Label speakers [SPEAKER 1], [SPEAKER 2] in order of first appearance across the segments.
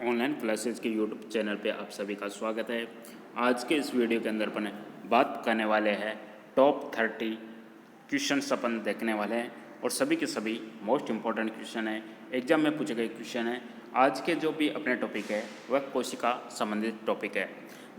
[SPEAKER 1] Online classes के YouTube channel पे आप सभी का स्वागत है। आज के इस वीडियो के अंदर अपन बात करने वाले हैं टॉप 30 क्वेश्चंस अपन देखने वाले हैं और सभी के सभी मोस्ट इम्पॉर्टेंट क्वेश्चन है, एग्जाम में पूछे गए क्वेश्चन है। आज के जो भी अपने टॉपिक है वह कोशिका संबंधित टॉपिक है,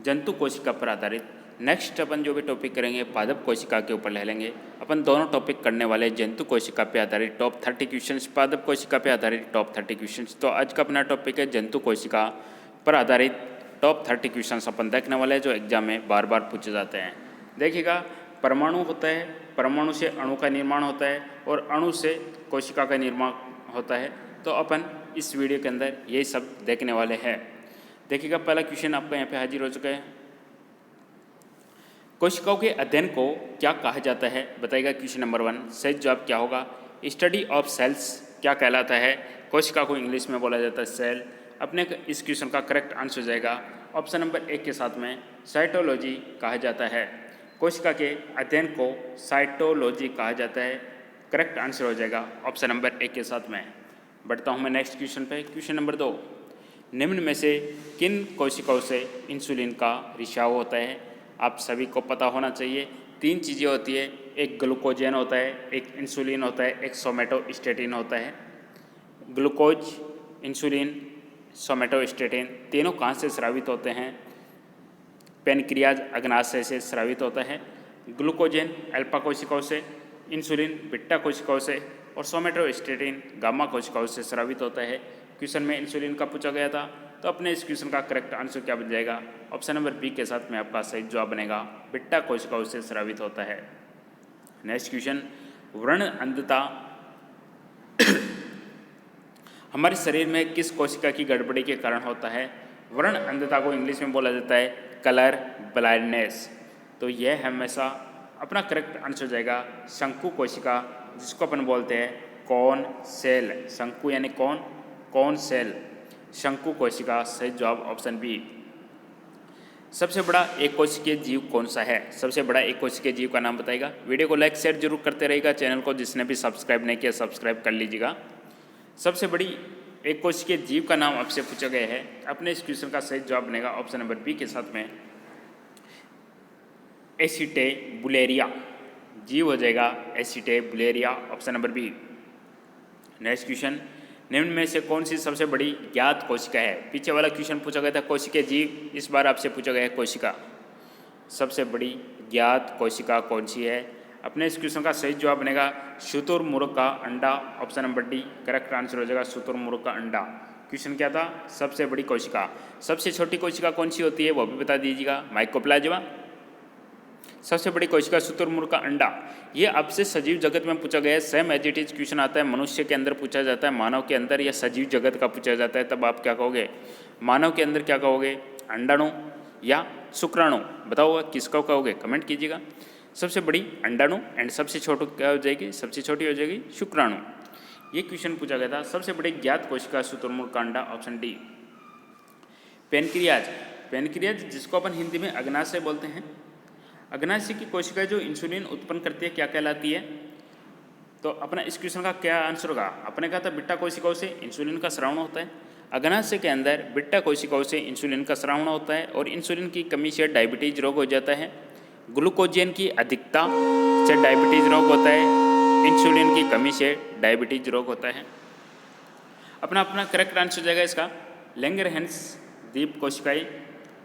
[SPEAKER 1] जंतु कोशिका पर आधारित। नेक्स्ट अपन जो भी टॉपिक करेंगे पादप कोशिका के ऊपर ले लेंगे। अपन दोनों टॉपिक करने वाले जंतु कोशिका पे आधारित टॉप 30 क्वेश्चंस, पादप कोशिका पे आधारित टॉप 30 क्वेश्चंस। तो आज का अपना टॉपिक है जंतु कोशिका पर आधारित टॉप 30 क्वेश्चंस अपन देखने वाले हैं जो एग्जाम में बार बार पूछे जाते हैं। देखिएगा, परमाणु होता है, परमाणु से अणु का निर्माण होता है और अणु से कोशिका का निर्माण होता है। तो अपन इस वीडियो के अंदर यही सब देखने वाले हैं। देखिएगा, पहला क्वेश्चन आपका यहाँ पे हाजिर हो चुका है। कोशिकाओं के अध्ययन को क्या कहा जाता है, बताइएगा। क्वेश्चन नंबर 1 सही जवाब क्या होगा? स्टडी ऑफ सेल्स क्या कहलाता है? कोशिका को इंग्लिश में बोला जाता है सेल। अपने इस क्वेश्चन का करेक्ट आंसर हो जाएगा ऑप्शन नंबर 1 के साथ में साइटोलॉजी कहा जाता है। कोशिका के अध्ययन को साइटोलॉजी कहा जाता है। करेक्ट आंसर हो जाएगा ऑप्शन नंबर 1 के साथ में। बढ़ता हूँ मैं नेक्स्ट क्वेश्चन पे। क्वेश्चन नंबर 2, निम्न में से किन कोशिकाओं से इंसुलिन का रिसाव होता है? आप सभी को पता होना चाहिए। 3 चीज़ें होती है, एक ग्लूकोजेन होता है, एक इंसुलिन होता है, एक सोमेटोस्टेटिन होता है। ग्लूकोज, इंसुलिन, सोमेटोस्टेटिन तीनों कहाँ से स्रावित होते हैं? पेनक्रियाज अग्नाशय से स्रावित होता है। ग्लूकोजेन अल्फा कोशिकाओं से, इंसुलिन बीटा कोशिकाओं से और सोमेटोस्टेटिन गामा कोशिकाओं से स्रावित होता है। क्वेश्चन में इंसुलिन का पूछा गया था, तो अपने इस क्वेश्चन का करेक्ट आंसर क्या बन जाएगा? ऑप्शन नंबर बी के साथ में आपका सही जवाब बनेगा बीटा कोशिकाओं से स्रावित होता है। नेक्स्ट क्वेश्चन, व्रण अंधता हमारे शरीर में किस कोशिका की गड़बड़ी के कारण होता है? व्रण अंधता को इंग्लिश में बोला जाता है कलर ब्लाइंडनेस। तो यह हमेशा अपना करेक्ट आंसर हो जाएगा शंकु कोशिका, जिसको अपन बोलते हैं कौन सेल। शंकु यानी कौन सेल, शंकु कोशिका। सही जवाब ऑप्शन बी। सबसे बड़ा एक कोशिकीय जीव कौन सा है? सबसे बड़ा एक कोशिकीय जीव का नाम बताएगा। वीडियो को लाइक शेयर जरूर करते रहेगा। चैनल को जिसने भी सब्सक्राइब नहीं किया सब्सक्राइब कर लीजिएगा। सबसे बड़ी एक कोशिकीय जीव का नाम आपसे पूछा गया है। अपने इस क्वेश्चन का सही जवाब बनेगा ऑप्शन नंबर बी के साथ में एसिटेबुलेरिया। जीव हो जाएगा acetabularia, option number B. Next question, निम्न में से कौन सी सबसे बड़ी ज्ञात कोशिका है? पीछे वाला क्वेश्चन पूछा गया था कोशिकीय जीव, इस बार आपसे पूछा गया है कोशिका। सबसे बड़ी ज्ञात कोशिका कौन सी है? अपने इस क्वेश्चन का सही जवाब बनेगा शुतुरमुर्ग का अंडा, option number D. Correct answer हो जाएगा शुतुरमुर्ग का अंडा। क्वेश्चन क्या था? सबसे बड़ी कोशिका। सबसे छोटी कोशिका कौन सी होती है वो भी बता दीजिएगा। माइकोप्लाज्मा। सबसे बड़ी कोशिका शुतुरमुर्ग का अंडा। ये आपसे सजीव जगत में पूछा गया है। Same as it is question आता है, मनुष्य के अंदर पूछा जाता है, मानव के अंदर या सजीव जगत का पूछा जाता है, तब आप क्या कहोगे? मानव के अंदर क्या कहोगे? अंडाणु या शुक्राणु? बताओ किसका कहोगे, कमेंट कीजिएगा। सबसे बड़ी अंडाणु एंड सबसे छोटी क्या हो जाएगी? सबसे छोटी हो जाएगी शुक्राणु। ये क्वेश्चन पूछा गया था। सबसे बड़ी ज्ञात कोशिका शुतुरमुर्ग का अंडा, ऑप्शन डी। पेनक्रियाज, पेनक्रियाज जिसको अपन हिंदी में अग्नाशय बोलते हैं। अग्नाशय की कोशिका जो इंसुलिन उत्पन्न करती है क्या कहलाती है? तो अपना इस क्वेश्चन का क्या आंसर होगा? अपने कहा था बीटा कोशिकाओं से इंसुलिन का स्रावण होता है। अग्नाशय के अंदर बीटा कोशिकाओं से इंसुलिन का स्रावण होता है और इंसुलिन की कमी से डायबिटीज रोग हो जाता है। ग्लूकोजेन की अधिकता से डायबिटीज रोग होता है, इंसुलिन की कमी से डायबिटीज रोग होता है। अपना करेक्ट आंसर हो जाएगा इसका लैंगरहैंस द्वीप कोशिकाएं।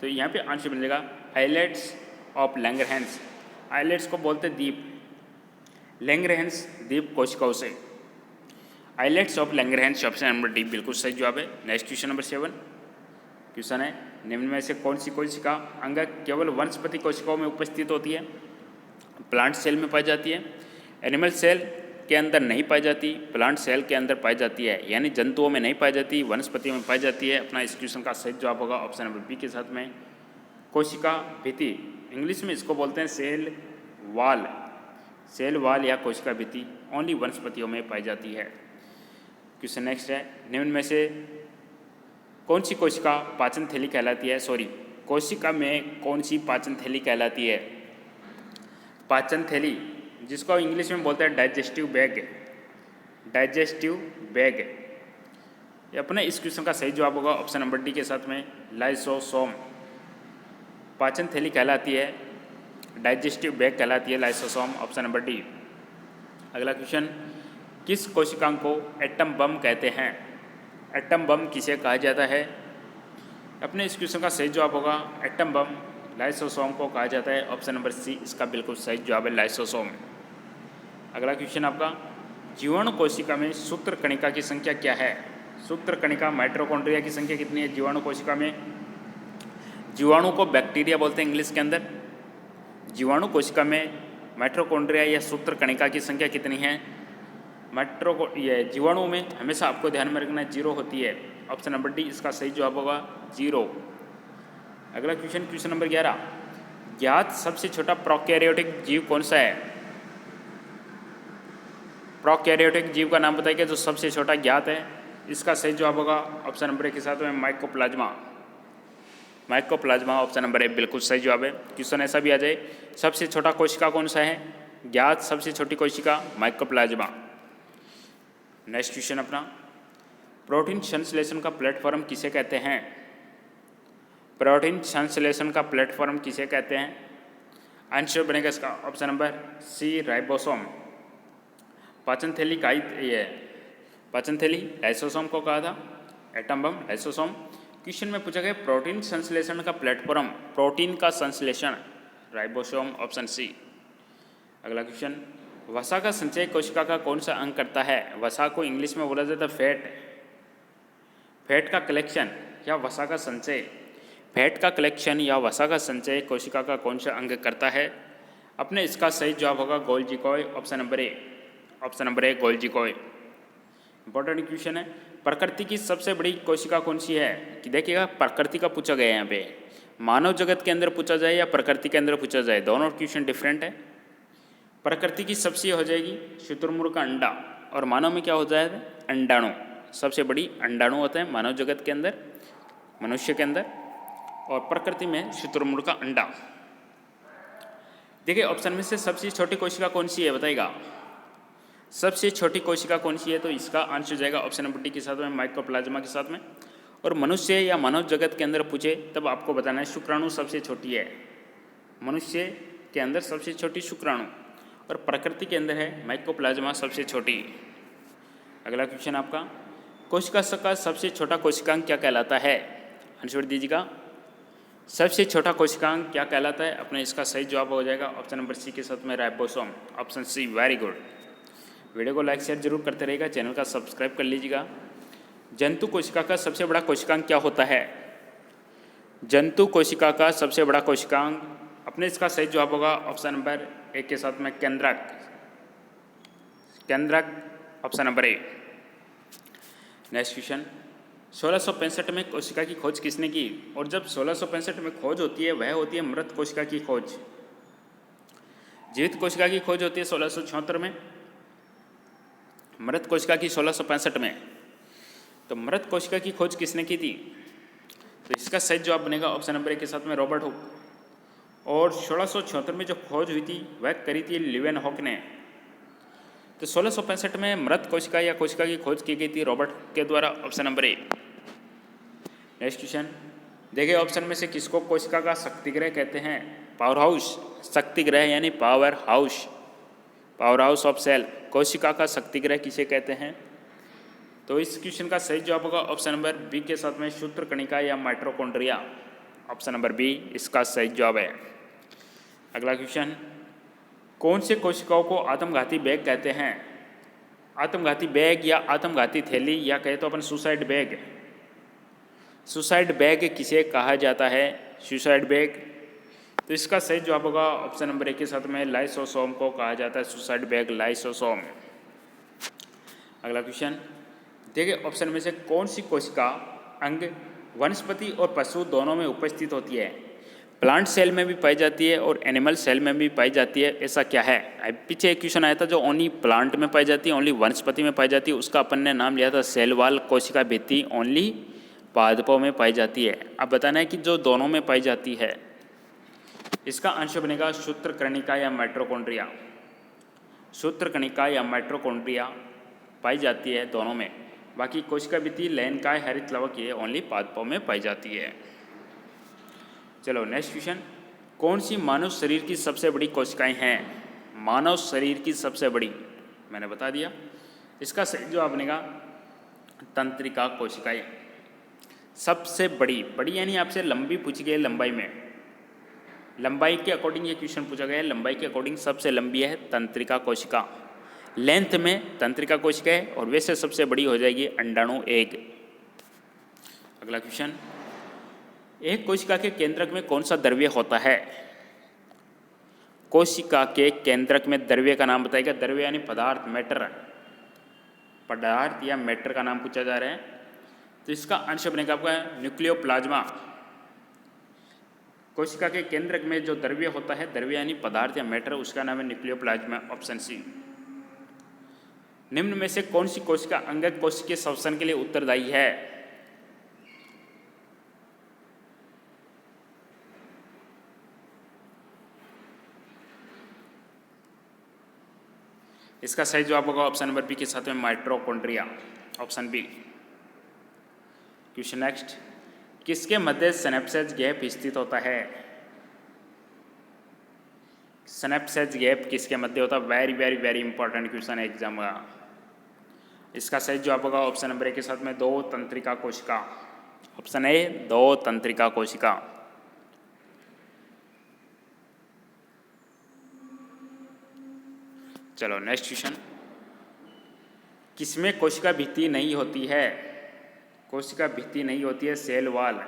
[SPEAKER 1] तो यहाँ पे आंसर मिल जाएगा आइलेट्स ऑफ लैंगरहैंस। आइलेट्स को बोलते द्वीप, लैंगरहैंस द्वीप कोशिकाओं से। Islets of Langerhans, option number D बिल्कुल सही जवाब है। नेक्स्ट क्वेश्चन नंबर 7 क्वेश्चन है, निम्न में से कौन सी कोशिका अंग केवल वनस्पति कोशिकाओं में उपस्थित होती है? प्लांट सेल में पाई जाती है, एनिमल सेल के अंदर नहीं पाई जाती, प्लांट सेल के अंदर पाई जाती है, यानी जंतुओं में नहीं पाई जाती, वनस्पति में पाई जाती है। अपना इस क्वेश्चन का सही जवाब होगा ऑप्शन नंबर बी के साथ में कोशिका भित्ति। इंग्लिश में इसको बोलते हैं सेल वाल। सेल वाल या कोशिका भित्ति ओनली वनस्पतियों में पाई जाती है। क्वेश्चन नेक्स्ट है, निम्न में से कौन सी कोशिका पाचन थैली कहलाती है? कोशिका में कौन सी पाचन थैली कहलाती है? पाचन थैली जिसको इंग्लिश में बोलते हैं डाइजेस्टिव बैग। Digestive bag. ये अपने इस क्वेश्चन का सही जवाब होगा ऑप्शन नंबर डी के साथ में लाइसोसोम। पाचन थैली कहलाती है, डाइजेस्टिव बैग कहलाती है लाइसोसोम, ऑप्शन नंबर डी। अगला क्वेश्चन, किस कोशिकांग को एटम बम कहते हैं? एटम बम किसे कहा जाता है? अपने इस क्वेश्चन का सही जवाब होगा एटम बम लाइसोसोम को कहा जाता है, ऑप्शन नंबर सी इसका बिल्कुल सही जवाब है, लाइसोसोम। अगला क्वेश्चन आपका, जीवाणु कोशिका में सूत्र कणिका की संख्या क्या है? सूत्र कणिका माइटोकॉन्ड्रिया की संख्या कितनी है जीवाणु कोशिका में? जीवाणु को बैक्टीरिया बोलते हैं इंग्लिश के अंदर। जीवाणु कोशिका में माइटोकॉन्ड्रिया या सूत्र कणिका की संख्या कितनी है? ये जीवाणु में हमेशा आपको ध्यान में रखना 0 होती है, ऑप्शन नंबर डी इसका सही जवाब होगा 0। अगला क्वेश्चन, क्वेश्चन नंबर 11, ज्ञात सबसे छोटा प्रोकैरियोटिक जीव कौन सा है? प्रोकैरियोटिक जीव का नाम बताइए जो सबसे छोटा ज्ञात है। इसका सही जवाब होगा ऑप्शन नंबर ए के साथ में mycoplasma. Mycoplasma option number A बिल्कुल सही जवाब है। क्वेश्चन ऐसा भी आ जाए, सबसे छोटा कोशिका कौन सा है? ज्ञात सबसे छोटी कोशिका माइकोप्लाज्मा। नेक्स्ट क्वेश्चन अपना, प्रोटीन संश्लेषण का प्लेटफॉर्म किसे कहते हैं? प्रोटीन संश्लेषण का प्लेटफॉर्म किसे कहते हैं? आंसर बनेगा इसका ऑप्शन नंबर सी राइबोसोम। पाचन थैली का ये पाचन थैली लाइसोसोम को कहा था, एटम बम लाइसोसोम। क्वेश्चन में पूछा गया प्रोटीन संश्लेषण का प्लेटफॉर्म, प्रोटीन का संश्लेषण राइबोसोम, ऑप्शन सी। अगला क्वेश्चन, वसा का संचय कोशिका का कौन सा अंग करता है? वसा को इंग्लिश में बोला जाता है फैट। फैट का कलेक्शन या वसा का संचय, फैट का कलेक्शन या वसा का संचय कोशिका का कौन सा अंग करता है? अपने इसका सही जवाब होगा Golgi coy, option number A. Option number A Golgi coy. Important question है, प्रकृति की सबसे बड़ी कोशिका कौन सी है? कि देखिएगा प्रकृति का पूछा गया है यहाँ पे, मानव जगत के अंदर पूछा जाए या प्रकृति के अंदर पूछा जाए, दोनों क्वेश्चन डिफरेंट है। प्रकृति की सबसे हो जाएगी शुतुरमुर्ग का अंडा, और मानव में क्या हो जाएगा? अंडाणु। सबसे बड़ी अंडाणु होता है मानव जगत के अंदर, मनुष्य के अंदर, और प्रकृति में शुतुरमुर्ग का अंडा। देखिए ऑप्शन में से सबसे छोटी कोशिका कौन सी है बताइएगा? सबसे छोटी कोशिका कौन सी है? तो इसका आंसर जाएगा ऑप्शन नंबर डी के साथ में माइकोप्लाज्मा के साथ में। और मनुष्य या मानव जगत के अंदर पूछे तब आपको बताना है शुक्राणु सबसे छोटी है। मनुष्य के अंदर सबसे छोटी शुक्राणु, और प्रकृति के अंदर है माइकोप्लाज्मा सबसे छोटी। अगला क्वेश्चन आपका, कोशिका का सबसे छोटा कोशिकांग क्या कहलाता है? आंसर दीजिएगा, सबसे छोटा कोशिकांग क्या कहलाता है? अपने इसका सही जवाब हो जाएगा ऑप्शन नंबर सी के साथ में ribosome, option C. Very good. Video को लाइक शेयर जरूर करते रहिएगा, चैनल का सब्सक्राइब कर लीजिएगा। जंतु कोशिका का सबसे बड़ा कोशिकांग क्या होता है? जंतु कोशिका का सबसे बड़ा कोशिकांग, अपने इसका सही जवाब होगा ऑप्शन नंबर ए के साथ में केंद्रक। केंद्रक option number A. Next question, 1665 में कोशिका की खोज किसने की? और जब 1665 में खोज होती है वह होती है मृत कोशिका की खोज। जीवित कोशिका की खोज होती है 1676 में, मृत कोशिका की 1665 में। तो मृत कोशिका की खोज किसने की थी? तो इसका सही जवाब बनेगा ऑप्शन नंबर ए के साथ में रॉबर्ट हुक। और 1676 में जो खोज हुई थी वह करी थी लीवेनहॉक ने। तो 1665 में मृत कोशिका या कोशिका की खोज की गई थी रॉबर्ट के द्वारा, option number A. Next question, देखिए ऑप्शन में से किसको कोशिका का शक्तिग्रह कहते हैं? पावर हाउस, शक्तिग्रह यानी power house, power house of cell. कोशिका का शक्तिग्रह किसे कहते हैं? तो इस क्वेश्चन का सही जवाब होगा ऑप्शन नंबर बी के साथ में सूत्रकणिका या माइटोकॉन्ड्रिया, ऑप्शन नंबर बी इसका सही जवाब है। अगला क्वेश्चन, कौन से कोशिकाओं को आत्मघाती बैग कहते हैं? आत्मघाती बैग या आत्मघाती थैली, या कहे तो अपन सुसाइड बैग। सुसाइड बैग किसे कहा जाता है? Suicide bag. तो इसका सही जवाब होगा ऑप्शन नंबर ए के साथ में लाइसोसोम को कहा जाता है सुसाइड बैग, लाइसोसोम। अगला क्वेश्चन, देखिए ऑप्शन में से कौन सी कोशिका अंग वनस्पति और पशु दोनों में उपस्थित होती है? प्लांट सेल में भी पाई जाती है और एनिमल सेल में भी पाई जाती है, ऐसा क्या है? पीछे एक क्वेश्चन आया था जो ओनली प्लांट में पाई जाती है, ओनली वनस्पति में पाई जाती है, उसका अपन ने नाम लिया था सेल वाल कोशिका भित्ति, ओनली पादपों में पाई जाती है। अब बताना है कि जो दोनों में पाई जाती है, इसका आंसर बनेगा सूत्रकणिका या माइटोकॉन्ड्रिया। सूत्रकणिका या माइटोकॉन्ड्रिया पाई जाती है दोनों में। बाकी कोशिका भित्ति लयनकाय हरित लवक ये ओनली पादपों में पाई जाती है। चलो नेक्स्ट क्वेश्चन, कौन सी मानव शरीर की सबसे बड़ी कोशिकाएं हैं? मानव शरीर की सबसे बड़ी, मैंने बता दिया। इसका सही जवाब बनेगा तंत्रिका कोशिकाएं। सबसे बड़ी, बड़ी यानी आपसे लंबी पूछी गई, लंबाई में, लंबाई के अकॉर्डिंग ये क्वेश्चन पूछा गया है। लंबाई के अकॉर्डिंग सबसे लंबी है तंत्रिका कोशिका, लेंथ में तंत्रिका कोशिका है, और वैसे सबसे बड़ी हो जाएगी अंडाणु एग। अगला क्वेश्चन, एक कोशिका के केंद्रक में कौन सा द्रव्य होता है? कोशिका के केंद्रक में द्रव्य का नाम बताइएगा। द्रव्य यानी पदार्थ, मैटर, पदार्थ या मैटर का नाम पूछा जा रहा है। तो इसका आंसर बनेगा आपका न्यूक्लियोप्लाज्मा। कोशिका के केंद्रक में जो द्रव्य होता है, द्रव्य यानी पदार्थ या मैटर, उसका नाम है न्यूक्लियोप्लाज्मा, ऑप्शन सी। निम्न में से कौन सी कोशिका अंगक कोशिकीय श्वसन के लिए उत्तरदायी है? इसका सही जवाब होगा ऑप्शन नंबर बी के साथ में mitochondria, option B. Question next, किसके मध्य सिनेप्सेज गैप स्थित होता है? सिनेप्सेज गैप किसके मध्य होता है? Very very very important question है एग्जाम का। इसका सही जवाब होगा ऑप्शन नंबर ए के साथ में दो तंत्रिका कोशिका, ऑप्शन ए दो तंत्रिका कोशिका। चलो नेक्स्ट क्वेश्चन, किसमें कोशिका भित्ति नहीं होती है? कोशिका भित्ति नहीं होती है, सेल वॉल,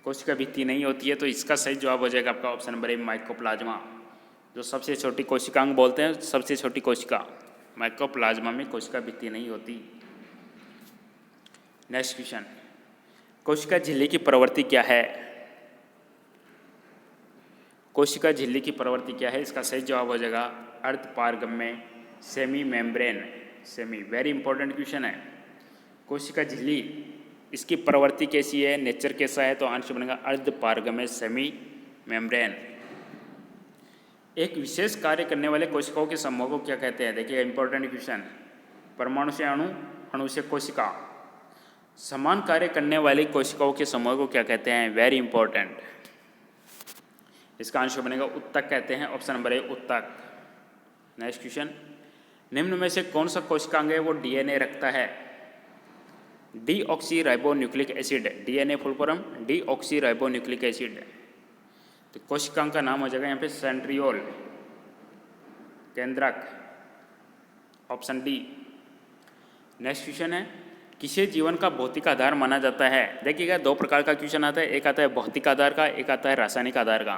[SPEAKER 1] कोशिका भित्ति नहीं होती है। तो इसका सही जवाब हो जाएगा आपका ऑप्शन नंबर ए माइकोप्लाज्मा, जो सबसे छोटी कोशिकांग बोलते हैं, सबसे छोटी कोशिका माइकोप्लाज्मा में कोशिका भित्ति नहीं होती। नेक्स्ट क्वेश्चन, कोशिका झिल्ली की प्रवृत्ति क्या है? कोशिका झिल्ली की प्रवृत्ति क्या है? इसका सही जवाब हो जाएगा अर्धपारगम्य, semi membrane, semi, very important question है। कोशिका झिल्ली, इसकी प्रवृत्ति कैसी है, नेचर कैसा है? तो आंसर बनेगा अर्धपारगम्य, सेमी मेम्ब्रेन। एक विशेष कार्य करने वाले कोशिकाओं के समूह को क्या कहते हैं? देखिए इंपॉर्टेंट क्वेश्चन, परमाणु से अणु, अणु से कोशिका, समान कार्य करने वाली कोशिकाओं के समूह को क्या कहते हैं? Very important. इसका आंसर बनेगा उत्तक कहते हैं, ऑप्शन नंबर ए उत्तक। नेक्स्ट क्वेश्चन, निम्न में से कौन सा कोशिकांग है वो डीएनए रखता है? Deoxy ribonucleic acid, DNA full form deoxy ribonucleic acid. तो कोशिकांग का नाम हो जाएगा यहाँ पे सेंट्रियोल, केंद्रक, ऑप्शन डी। नेक्स्ट क्वेश्चन है, किसे जीवन का भौतिक आधार माना जाता है? देखिएगा दो प्रकार का क्वेश्चन आता है, एक आता है भौतिक आधार का, एक आता है रासायनिक आधार का।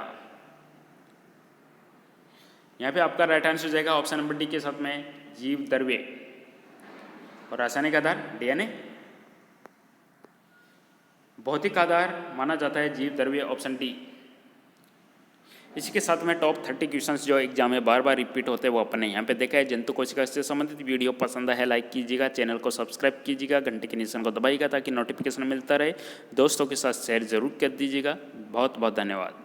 [SPEAKER 1] यहाँ पे आपका राइट आंसर हो जाएगा ऑप्शन नंबर डी के साथ में जीव द्रव्य, और रासायनिक आधार डीएनए। भौतिक आधार माना जाता है जीव द्रव्य, ऑप्शन डी। इसी के साथ में टॉप 30 क्वेश्चंस जो एग्जाम में बार बार रिपीट होते हैं वो अपने यहाँ पे देखा है। जंतु कोशिका से संबंधित वीडियो पसंद है लाइक कीजिएगा, चैनल को सब्सक्राइब कीजिएगा, घंटे के निशान को दबाइएगा ताकि नोटिफिकेशन मिलता रहे। दोस्तों के साथ शेयर जरूर कर दीजिएगा। बहुत बहुत धन्यवाद।